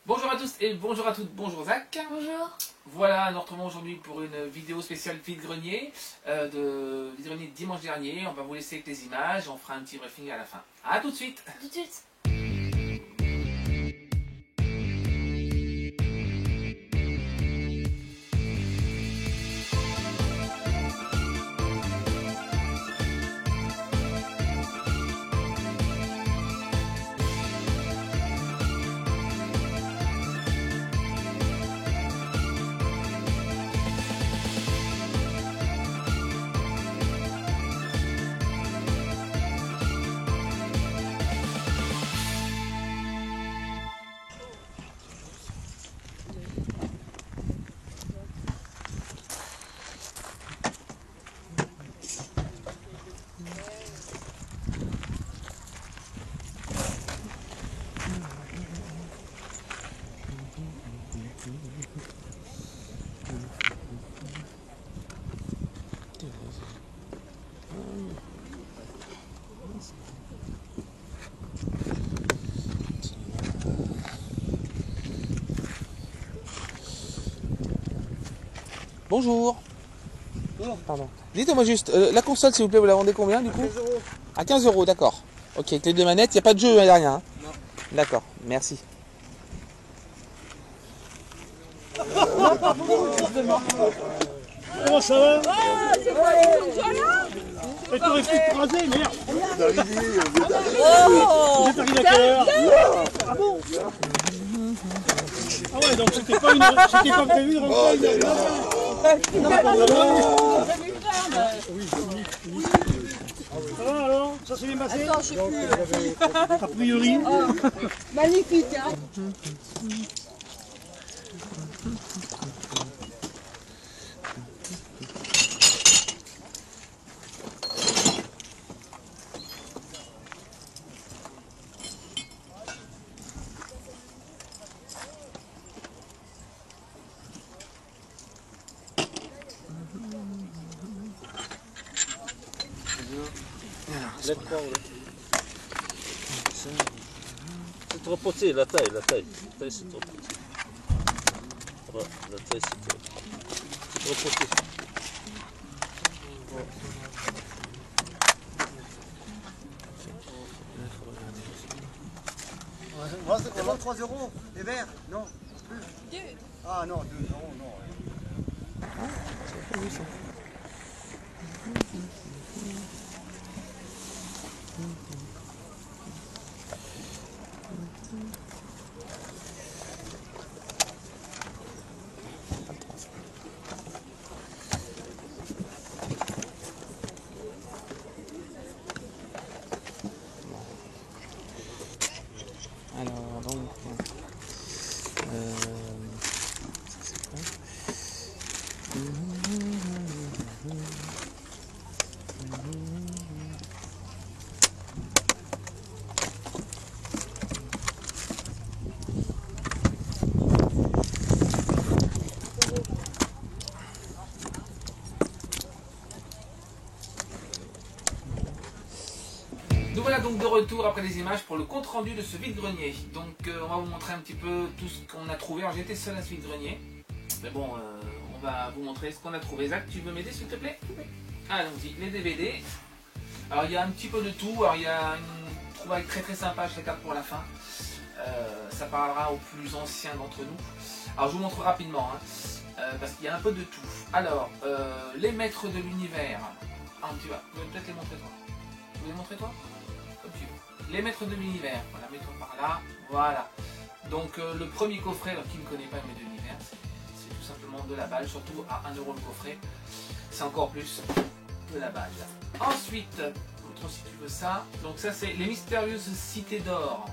Bonjour à tous et bonjour à toutes, bonjour Zach. Bonjour. Voilà, nous retrouvons aujourd'hui pour une vidéo spéciale vide-grenier de vide-grenier de dimanche dernier. On va vous laisser avec les images, on fera un petit briefing à la fin. A tout de suite. Tout de suite. Bonjour. Pardon. Dites-moi juste, la console s'il vous plaît, vous la vendez combien du coup? 15 euros. À 15 euros, d'accord. Ok, avec les deux manettes, il n'y a pas de jeu, il n'y a rien. Hein? Non. D'accord, merci. Comment ça va? Et t'aurais pu te raser, merde! Vous êtes arrivé à quelle heure? Ah bon? Ah ouais, donc c'était pas prévu de rentrer une heure. Ça va alors? Ça s'est bien passé? Attends, je sais plus. A priori. Magnifique, hein. C'est trop petit, la taille c'est trop petit. Ouais, la taille c'est trop petit. C'est bon, 3 euros, les verts? Non, plus. Ah non, 2 euros, non. Alors, donc... c'est quoi? Nous voilà donc de retour après les images pour le compte rendu de ce vide-grenier. Donc on va vous montrer un petit peu tout ce qu'on a trouvé. Alors j'étais seul à ce vide-grenier. Mais bon, on va vous montrer ce qu'on a trouvé. Zach, tu veux m'aider s'il te plaît? Allons-y, les DVD. Alors il y a un petit peu de tout. Alors il y a une trouvaille très sympa, je la garde pour la fin. Ça parlera aux plus anciens d'entre nous. Alors je vous montre rapidement, hein, parce qu'il y a un peu de tout. Alors, les maîtres de l'univers. Ah, tu vas peut-être les montrer toi. Tu veux les montrer toi? Comme tu veux. Les maîtres de l'univers. Voilà, mets-toi par là. Voilà. Donc le premier coffret, alors qui ne connaît pas les maîtres de l'univers, c'est tout simplement de la balle, surtout à 1 euro le coffret. C'est encore plus de la balle. Ensuite, montre si tu veux ça. Donc ça c'est les mystérieuses cités d'or.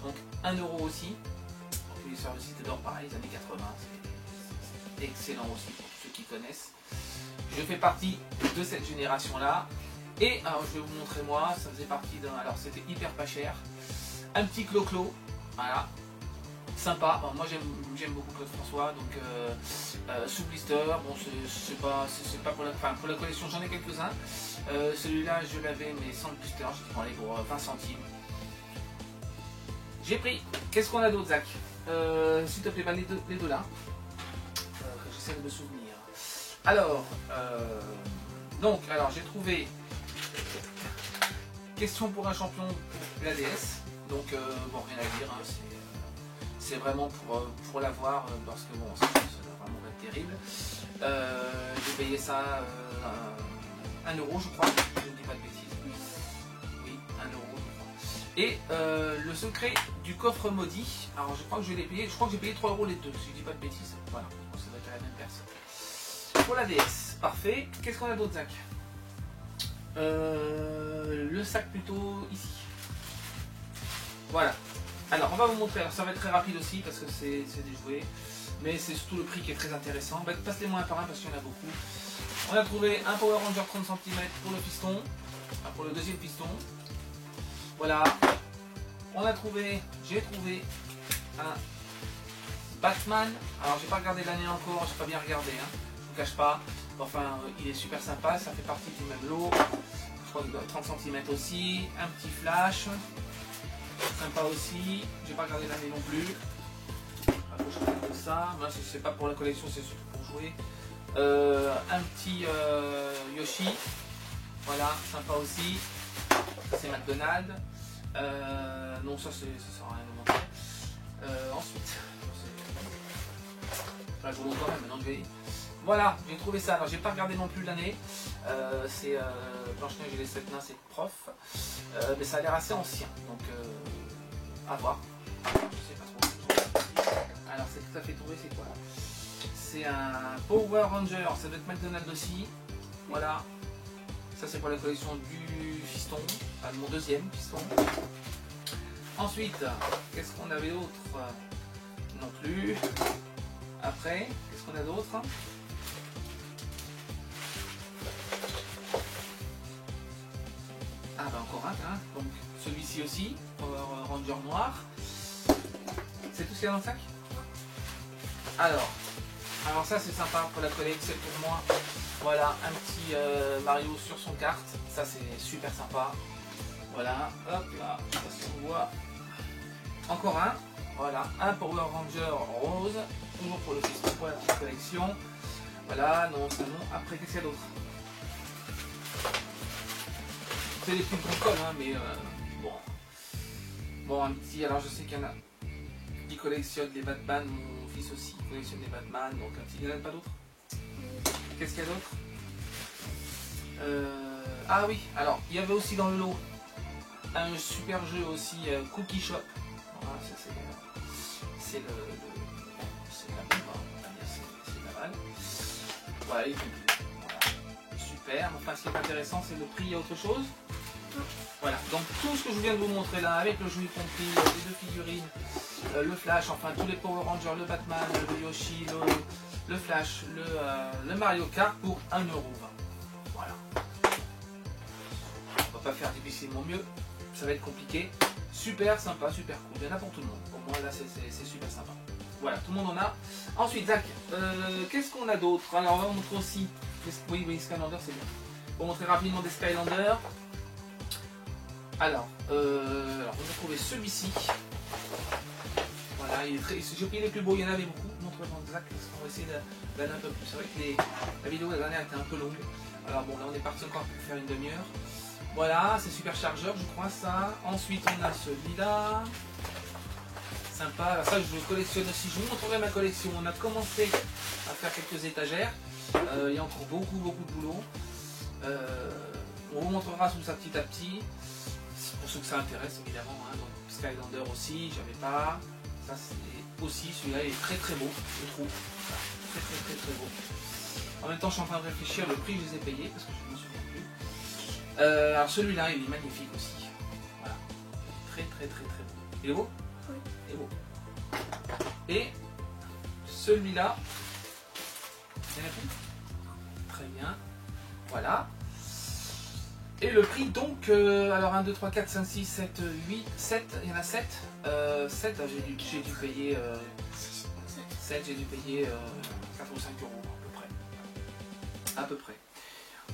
Donc 1 euro aussi. Donc, les mystérieuses cités d'or, pareil, les années 80. C'est excellent aussi pour ceux qui connaissent. Je fais partie de cette génération là. Et alors je vais vous montrer moi, ça faisait partie d'un. Alors c'était hyper pas cher. Un petit clo-clo. Voilà. Sympa. Bon, moi j'aime beaucoup Claude François, donc sous blister. Bon, c'est pas pour la, enfin, pour la collection, j'en ai quelques-uns. Celui-là je l'avais mais sans le blister, j'ai dit bon allez pour 20 centimes. J'ai pris. Qu'est-ce qu'on a d'autre, Zach? s'il te plaît, bah, les deux là. J'essaie de me souvenir. Alors, alors j'ai trouvé question pour un champion de la DS. Donc, bon, rien à dire, hein, c'est vraiment pour l'avoir, parce que bon, ça doit vraiment être terrible. J'ai payé ça 1 euro, je crois, je ne dis pas de bêtises. Oui, 1 euro, je crois. Et le secret du coffre maudit, alors je crois que je l'ai payé, j'ai payé 3 euros les deux, si je ne dis pas de bêtises. Voilà, donc ça doit être la même personne. Pour la DS, parfait. Qu'est-ce qu'on a d'autre, Zach? Le sac plutôt ici. Voilà. Alors on va vous montrer, alors, ça va être très rapide aussi parce que c'est des jouets, mais c'est surtout le prix qui est très intéressant. Bah, passe-les-moi un par un parce qu'il y en a beaucoup. On a trouvé un Power Ranger 30 cm pour le piston, enfin, pour le deuxième piston. Voilà. J'ai trouvé un Batman. Alors j'ai pas regardé l'année encore, j'ai pas bien regardé, hein. Je vous cache pas. Enfin, il est super sympa, ça fait partie du même lot. Je crois qu'il doit être 30 cm aussi. Un petit flash. Sympa aussi. J'ai pas regardé l'année non plus. Je regarde ça. Moi, c'est pas pour la collection, c'est surtout pour jouer. Un petit Yoshi. Voilà, sympa aussi. C'est McDonald's. Non, ça sert à rien de montrer. Ensuite, c'est la gros quand même, maintenant je vais. Voilà, j'ai trouvé ça. Alors, j'ai pas regardé non plus l'année. C'est Blanche-Neige et les 7 nains, c'est prof. Mais ça a l'air assez ancien. Donc, à voir. Je sais pas trop. Alors, c'est tout à fait trouvé, c'est quoi là? C'est un Power Ranger. Ça doit être McDonald's aussi. Voilà. Ça, c'est pour la collection du fiston. Enfin, de mon deuxième fiston. Ensuite, qu'est-ce qu'on avait d'autre? Non plus. Après, qu'est-ce qu'on a d'autre? Ah bah encore un, hein. Donc celui-ci aussi, Power Ranger noir. C'est tout ce qu'il y a dans le sac? Alors ça c'est sympa pour la collecte, c'est pour moi. Voilà, un petit Mario sur son carte, ça c'est super sympa. Voilà, hop là, je sais pas si on voit. Encore un, voilà, un Power Ranger rose, toujours pour le piston, pour la collection. Voilà, non, ça non. Après, qu'est-ce qu'il y a d'autre? C'est des petites bricoles, hein, mais bon. Bon, un petit, alors je sais qu'il y en a qui collectionnent les Batman, mon fils aussi collectionne les Batman, donc un petit, il n'y en a pas d'autres? Qu'est-ce qu'il y a d'autre? Ah oui, alors, il y avait aussi dans le lot un super jeu aussi, Cookie Shop. Voilà, ça c'est la bombe, hein, on va dire, c'est pas mal. Voilà, voilà, super. Enfin, ce qui est intéressant, c'est le prix et autre chose. Voilà, donc tout ce que je viens de vous montrer là, avec le jeu y compris, les deux figurines, le Flash, enfin tous les Power Rangers, le Batman, le Yoshi, le Flash, le Mario Kart pour 1,20 €. Voilà. On va pas faire difficilement mieux, ça va être compliqué. Super sympa, super cool, il y en a pour tout le monde. Pour moi là c'est super sympa. Voilà, tout le monde en a. Ensuite, Zach, qu'est-ce qu'on a d'autre? Alors on va vous montrer aussi, oui, Skylander c'est bien. Pour montrer rapidement des Skylanders. Alors, on a trouvé celui-ci. Voilà, j'ai pris les plus beaux, il y en avait beaucoup. Montre-moi Zach, on va essayer d'aller un peu plus. C'est vrai que la vidéo la dernière était un peu longue. Alors bon, là on est parti encore pour faire une demi-heure. Voilà, c'est super chargeur, je crois ça. Ensuite, on a celui-là. Sympa. Alors ça, je collectionne aussi. Je vous montrerai ma collection. On a commencé à faire quelques étagères. Il y a encore beaucoup de boulot. On vous montrera tout ça petit à petit. Pour ceux que ça intéresse, évidemment. Hein. Donc, Skylander aussi, j'avais pas. Ça, c'est aussi. Celui-là est très beau, je trouve. Voilà. Très beau. En même temps, je suis en train de réfléchir. Le prix, je les ai payés parce que je ne me souviens plus. Alors, celui-là, il est magnifique aussi. Voilà. Très beau. Il est beau? Oui. Il est beau. Et celui-là, il y en a plus? Très bien. Voilà. Et le prix donc, alors 1, 2, 3, 4, 5, 6, 7, 8, 7, il y en a 7. 7, j'ai dû payer 7, j'ai dû payer 4 ou 5 € à peu près.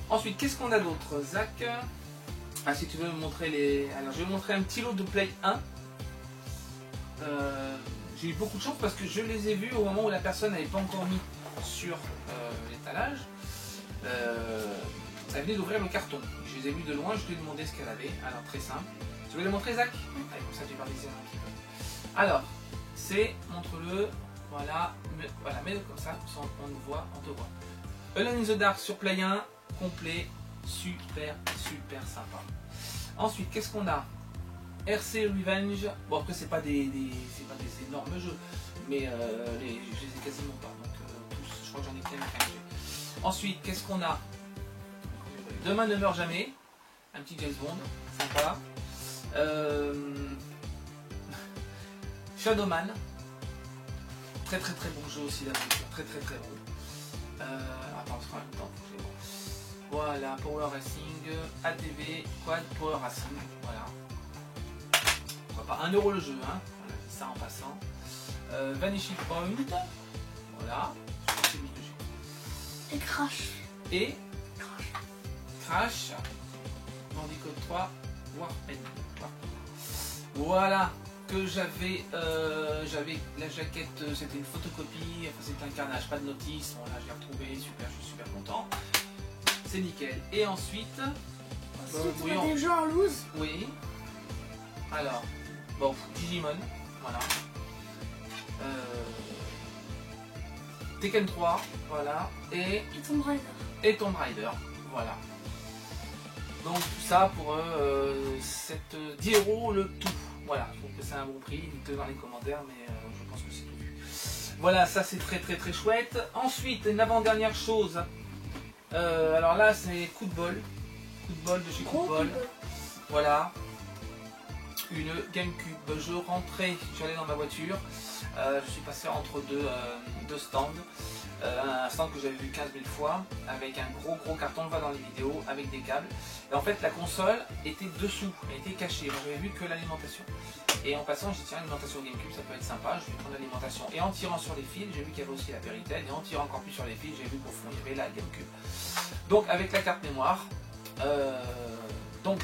Ensuite, qu'est-ce qu'on a d'autre, Zach? Ah, si tu veux me montrer les... Alors, je vais vous montrer un petit lot de Play 1. j'ai eu beaucoup de chance parce que je les ai vus au moment où la personne n'avait pas encore mis sur l'étalage. Elle venait d'ouvrir le carton. Je les ai vus de loin, je lui ai demandé ce qu'elle avait. Alors très simple. Tu veux les montrer, Zach? Allez, comme ça tu vas réaliser un petit peu. Alors, c'est, montre-le, voilà, voilà, mets-le comme ça, on nous voit, on te voit. Alone in the Dark sur Play 1, complet, super, super sympa. Ensuite, qu'est-ce qu'on a? RC Revenge, bon après c'est pas des énormes jeux, mais je les ai quasiment pas, donc tous, je crois que j'en ai qu'un. Ensuite, qu'est-ce qu'on a? Demain ne meurt jamais, un petit James Bond, sympa. Shadowman, très bon jeu aussi d'aventure, très bon. Attends, on se fera un temps. Voilà, Power Racing, ATV, Quad Power Racing, voilà. Pas 1 € le jeu, hein. Voilà, ça en passant. Vanishing Point, voilà, c'est celui que j'ai. Et Crash. Et Crash, Bandicoot 3, Warpen. Voilà, que j'avais la jaquette, c'était une photocopie, enfin c'était un carnage, pas de notice, bon là je l'ai retrouvé, super, je suis super content. C'est nickel. Et ensuite, Tu as des jeux en loose. oui. Alors, bon, Digimon, voilà. Tekken 3, voilà. Et Tomb Raider, voilà. Donc tout ça pour 10 € le tout. Voilà, je trouve que c'est un bon prix. Dites-le dans les commentaires, mais je pense que c'est tout vu. Voilà, ça c'est très chouette. Ensuite, une avant-dernière chose. Alors là, c'est Coup de bol. Coup de bol de chez Coup de bol. Voilà. Une GameCube. Je rentrais, j'allais dans ma voiture. Je suis passé entre deux stands. Un stand que j'avais vu 15 000 fois, avec un gros carton, on le voit dans les vidéos, avec des câbles. Et en fait, la console était dessous, elle était cachée. Moi, j'avais vu que l'alimentation. Et en passant, j'ai dit tiens, l'alimentation GameCube, ça peut être sympa, je vais prendre l'alimentation. Et en tirant sur les fils, j'ai vu qu'il y avait aussi la Péritel. Et en tirant encore plus sur les fils, j'ai vu qu'au fond, il y avait la GameCube. Donc, avec la carte mémoire, donc,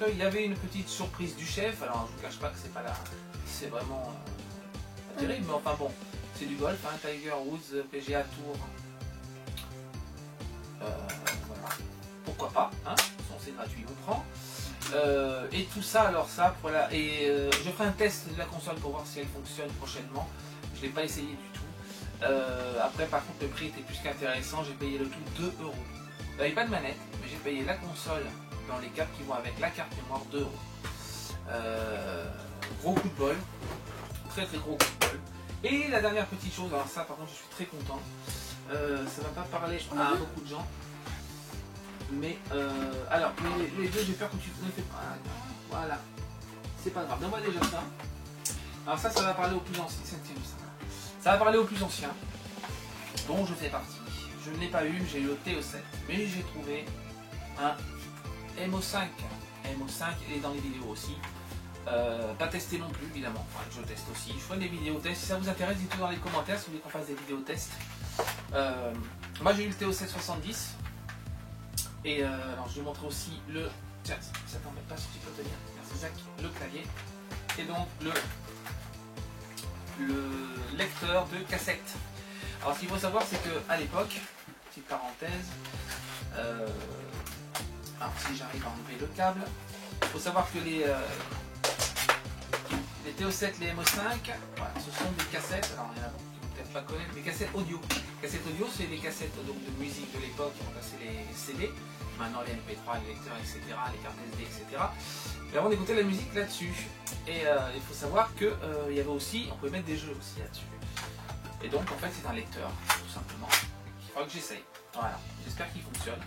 il y avait une petite surprise du chef. Alors, je ne vous cache pas que c'est pas là, c'est vraiment pas terrible, mais enfin bon. C'est du golf, hein, Tiger Woods, PGA Tour. Voilà. Pourquoi pas, hein, c'est gratuit, on prend. Et tout ça, alors ça, voilà. Et je ferai un test de la console pour voir si elle fonctionne prochainement. Je ne l'ai pas essayé du tout. Après, par contre, le prix était plus qu'intéressant. J'ai payé le tout 2 €. Il n'y avait pas de manette, mais j'ai payé la console dans les câbles qui vont avec la carte mémoire 2 €. Gros coup de bol. Très gros coup de bol. Et la dernière petite chose, alors ça par contre je suis très content, ça ne va pas parler à beaucoup de gens, mais alors les deux j'ai peur que tu ne fais pas, voilà, c'est pas grave, donne-moi déjà ça. Alors ça va parler aux plus anciens, ça va parler aux plus anciens, dont je fais partie. Je ne l'ai pas eu, j'ai eu le TO7, mais j'ai trouvé un MO5, il est dans les vidéos aussi. Pas testé non plus évidemment, enfin, je teste aussi, je ferai des vidéos tests, si ça vous intéresse dites-le dans les commentaires si vous voulez qu'on fasse des vidéos tests. Moi j'ai eu le TO770 et alors je vais vous montrer aussi le, tiens ça t'en met pas si tu peux tenir, merci Zach, le clavier et donc le lecteur de cassette. Alors ce qu'il faut savoir c'est que à l'époque, petite parenthèse, alors si j'arrive à enlever le câble, il faut savoir que les TO7, les MO5, voilà, ce sont des cassettes, alors il y en a qui ne vont peut-être pas connaître, mais cassettes audio. Cassettes audio, c'est des cassettes donc, de musique de l'époque qui ont passé les CD, maintenant les MP3, les lecteurs, etc., les cartes SD, etc. Et avant d'écouter la musique là-dessus. Et il faut savoir qu'il y avait aussi, on pouvait mettre des jeux aussi là-dessus. Et donc en fait c'est un lecteur, tout simplement. Il faudra que j'essaye. Voilà, j'espère qu'il fonctionne.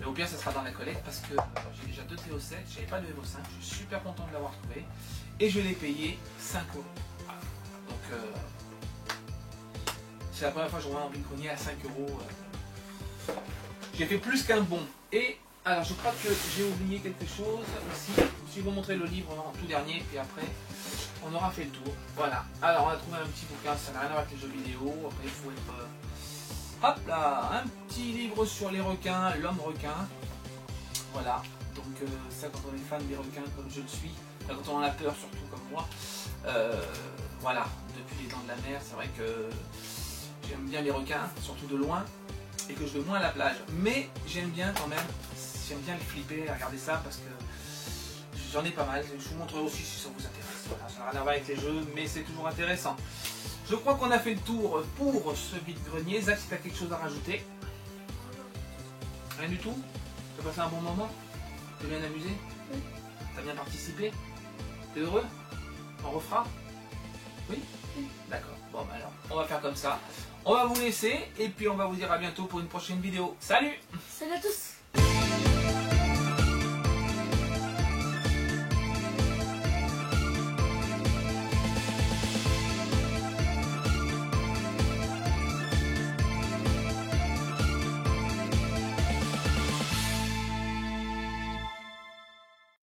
Mais au pire, ça sera dans la collecte parce que j'ai déjà 2 TO7, j'avais pas de MO5, je suis super content de l'avoir trouvé. Et je l'ai payé 5 €. Voilà. Donc, c'est la première fois que je vois un vide-grenier à 5 €. J'ai fait plus qu'un bon. Et alors, je crois que j'ai oublié quelque chose aussi. Je vais vous montrer le livre en tout dernier, puis après, on aura fait le tour. Voilà. Alors, on a trouvé un petit bouquin, ça n'a rien à voir avec les jeux vidéo. Après, il faut être. Hop là, un petit livre sur les requins, l'homme requin. Voilà, donc ça quand on est fan des requins comme je le suis, quand on en a peur surtout comme moi, Voilà, depuis les dents de la mer, c'est vrai que j'aime bien les requins, surtout de loin, et que je vais moins à la plage. Mais j'aime bien quand même, j'aime bien les flipper, regarder ça, parce que j'en ai pas mal. Je vous montrerai aussi si ça vous intéresse. Voilà, ça n'a rien à voir avec les jeux, mais c'est toujours intéressant. Je crois qu'on a fait le tour pour ce vide-grenier. Zach, si tu as quelque chose à rajouter? Rien du tout? Tu as passé un bon moment? T'es bien amusé? Oui. T'as bien participé? T'es heureux? On refera? Oui? D'accord. Bon, bah alors, on va faire comme ça. On va vous laisser et puis on va vous dire à bientôt pour une prochaine vidéo. Salut! Salut à tous.